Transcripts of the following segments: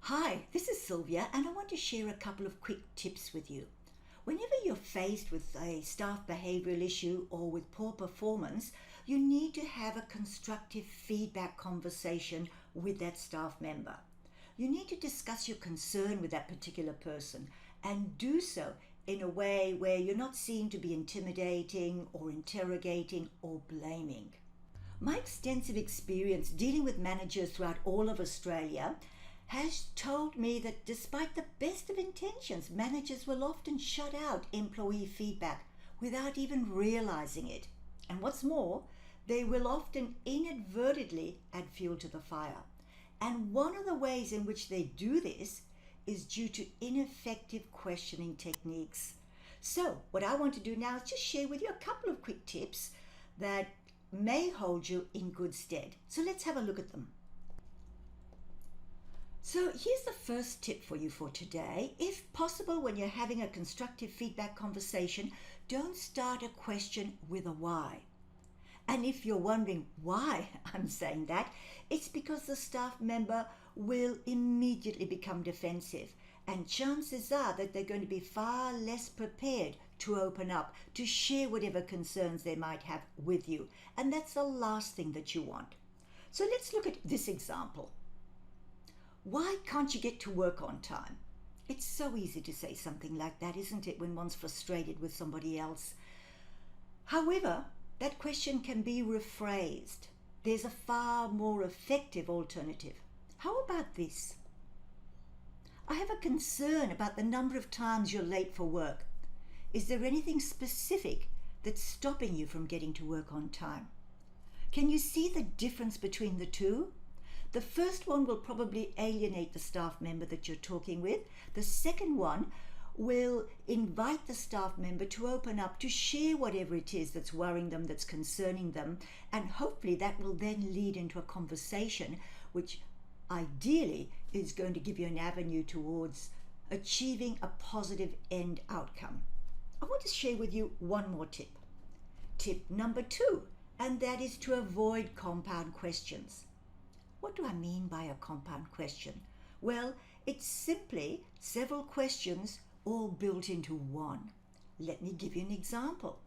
Hi, this is Sylvia, and I want to share a couple of quick tips with you. Whenever you're faced with a staff behavioural issue or with poor performance, you need to have a constructive feedback conversation with that staff member. You need to discuss your concern with that particular person and do so in a way where you're not seen to be intimidating or interrogating or blaming. My extensive experience dealing with managers throughout all of Australia has told me that despite the best of intentions, managers will often shut out employee feedback without even realizing it. And what's more, they will often inadvertently add fuel to the fire. And one of the ways in which they do this is due to ineffective questioning techniques. So what I want to do now is just share with you a couple of quick tips that may hold you in good stead. So let's have a look at them. So here's the first tip for you for today. If possible, when you're having a constructive feedback conversation, don't start a question with a why. And if you're wondering why I'm saying that, it's because the staff member will immediately become defensive. And chances are that they're going to be far less prepared to open up, to share whatever concerns they might have with you. And that's the last thing that you want. So let's look at this example. Why can't you get to work on time? It's so easy to say something like that, isn't it, when one's frustrated with somebody else? However, that question can be rephrased. There's a far more effective alternative. How about this? I have a concern about the number of times you're late for work. Is there anything specific that's stopping you from getting to work on time? Can you see the difference between the two? The first one will probably alienate the staff member that you're talking with. The second one will invite the staff member to open up, to share whatever it is that's worrying them, that's concerning them, and hopefully that will then lead into a conversation which ideally is going to give you an avenue towards achieving a positive end outcome. I want to share with you one more tip. Tip number 2, and that is to avoid compound questions. What do I mean by a compound question? Well, it's simply several questions all built into one. Let me give you an example.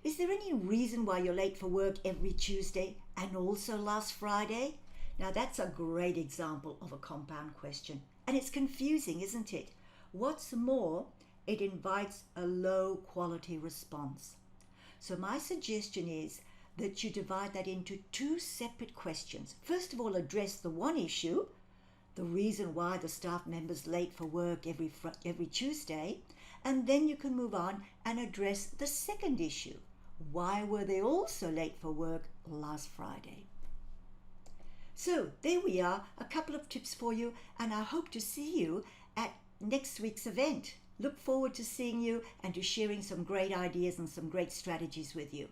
Is there any reason why you're late for work every Tuesday and also last Friday? Now that's a great example of a compound question. And it's confusing, isn't it? What's more, it invites a low quality response. So my suggestion is that you divide that into 2 separate questions. First of all, address the one issue, the reason why the staff member's late for work every Tuesday, and then you can move on and address the second issue. Why were they also late for work last Friday? So there we are, a couple of tips for you, and I hope to see you at next week's event. Look forward to seeing you and to sharing some great ideas and some great strategies with you.